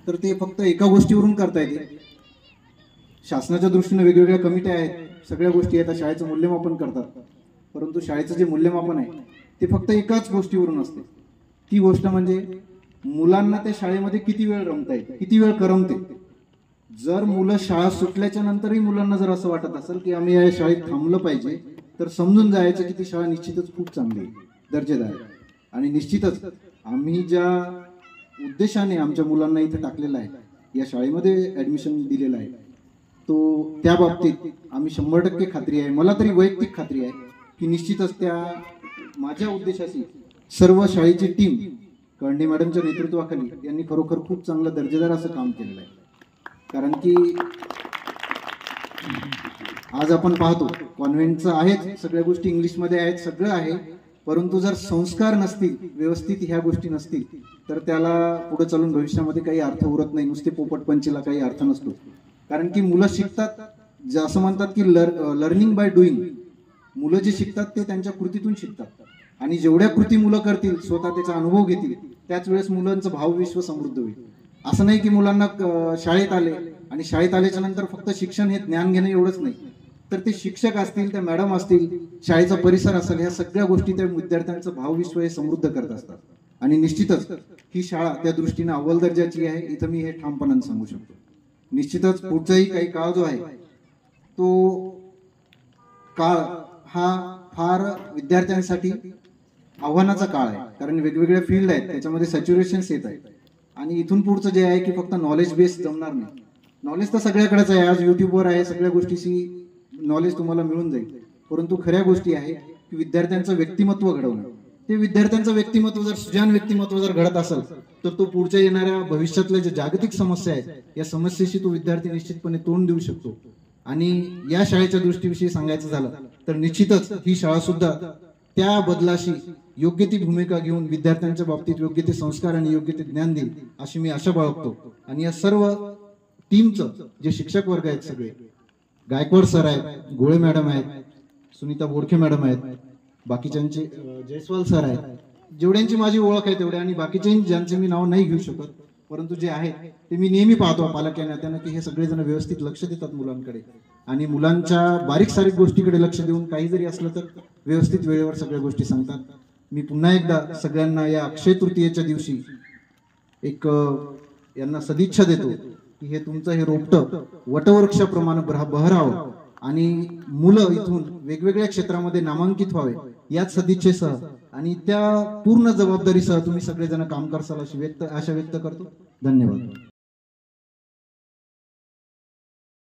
तर ते फक्त एका गोष्टीवरून करता येते. शासनाच्या दृष्टीने वेगवेगळ्या कमिट्या आहेत, सगळ्या गोष्टी आहेत, शाळेचं मूल्यमापन करतात. परंतु शाळेचं जे मूल्यमापन आहे ते फक्त एकाच गोष्टीवरून असते. ती गोष्ट म्हणजे मुलांना त्या शाळेमध्ये किती वेळ रमता येईल, किती वेळ करमते. जर मुलं शाळा सुटल्याच्या नंतरही मुलांना जर असं वाटत असेल की आम्ही या शाळेत थांबलं पाहिजे, तर समजून जायचं की ती शाळा निश्चितच खूप चांगली आहे, दर्जेदार आहे. आणि निश्चितच आम्ही ज्या उद्देशाने आमच्या मुलांना इथे टाकलेलं आहे, या शाळेमध्ये ऍडमिशन दिलेलं आहे, तो त्या बाबतीत आम्ही 100% खात्री आहे, मला तरी वैयक्तिक खात्री आहे की निश्चितच त्या माझ्या उद्देशाशी सर्व शाळेची टीम कर्णे मॅडमच्या नेतृत्वाखाली यांनी खरोखर खूप चांगलं दर्जेदार असं काम केलेलं आहे. कारण की आज आपण पाहतो कॉन्व्हेंटचं आहे, सगळ्या गोष्टी इंग्लिशमध्ये आहेत, सगळं आहे, परंतु जर संस्कार नसतील, व्यवस्थित ह्या गोष्टी नसतील, तर त्याला पुढे चालून भविष्यामध्ये काही अर्थ उरत नाही. नुसते पोपटपंचीला काही अर्थ नसतो. कारण की मुलं शिकतात, असं म्हणतात की लर्निंग बाय डुईंग. मुलं जे शिकतात ते त्यांच्या कृतीतून शिकतात. आणि जेवढ्या कृती मुलं करतील, स्वतः त्याचा अनुभव घेतील, त्याच वेळेस मुलांचं भावविश्व समृद्ध होईल. असं नाही की मुलांना शाळेत आले आणि शाळेत आल्याच्या नंतर फक्त शिक्षण हे ज्ञान घेणं एवढंच नाही, तर ते शिक्षक असतील, त्या मॅडम असतील, शाळेचा परिसर असेल, ह्या सगळ्या गोष्टी त्या विद्यार्थ्यांचं भावविश्व हे समृद्ध करत असतात. आणि निश्चितच ही शाळा त्या दृष्टीने अव्वल दर्जाची आहे, इथं मी हे ठामपणाने सांगू शकतो. निश्चितच पुढचाही काही काळ जो आहे तो काळ हा फार विद्यार्थ्यांसाठी आव्हानाचा काळ आहे. कारण वेगवेगळ्या फील्ड आहेत, त्याच्यामध्ये सॅच्युरेशन्स येत आहेत. आणि इथून पुढचं जे आहे की फक्त नॉलेज बेस जमणार नाही. नॉलेज तर सगळ्याकडेच आहे, आज युट्यूबवर आहे, सगळ्या गोष्टीशी नॉलेज तुम्हाला मिळून जाईल. परंतु खऱ्या गोष्टी आहे की विद्यार्थ्यांचं व्यक्तिमत्व घडवणं. ते विद्यार्थ्यांचं व्यक्तिमत्व जर सुजाण व्यक्तिमत्व जर घडत असेल, तर तो पुढच्या येणाऱ्या भविष्यातल्या ज्या जागतिक समस्या आहेत, या समस्येशी तो विद्यार्थी निश्चितपणे तोंड देऊ शकतो. आणि या शाळेच्या दृष्टीविषयी सांगायचं झालं तर निश्चितच ही शाळा सुद्धा त्या बदलाशी योग्य ती भूमिका घेऊन विद्यार्थ्यांच्या बाबतीत योग्य ते संस्कार आणि योग्य ते ज्ञान देईल अशी मी आशा बाळगतो. आणि या सर्व टीमचं जे शिक्षक वर्ग आहेत, सगळे गायकवाड सर आहेत, गोळे मॅडम आहेत, सुनीता बोडखे मॅडम आहेत, बाकीच्यांचे जयस्वाल सर आहेत, जेवढ्यांची माझी ओळख आहे तेवढ्या, आणि बाकीचे ज्यांचे मी नाव नाही घेऊ शकत, परंतु जे आहेत ते मी नेहमी पाहतो पालक या नात्यानं की हे सगळेजण व्यवस्थित लक्ष देतात मुलांकडे आणि मुलांच्या बारीक सारीक गोष्टीकडे लक्ष देऊन काही जरी असलं तर व्यवस्थित वेळेवर सगळ्या गोष्टी सांगतात. मी पुन्हा एकदा सगळ्यांना या अक्षय तृतीयेच्या दिवशी एक यांना सदिच्छा देतो की हे तुमचं हे रोपटं वटवृक्षाप्रमाणे बहरावं आणि मुलं इथून वेगवेगळ्या क्षेत्रामध्ये नामांकित व्हावे, याच सदिच्छेसह आणि त्या पूर्ण जबाबदारीसह तुम्ही सगळेजण काम करसाल अशी आशा व्यक्त करतो. धन्यवाद.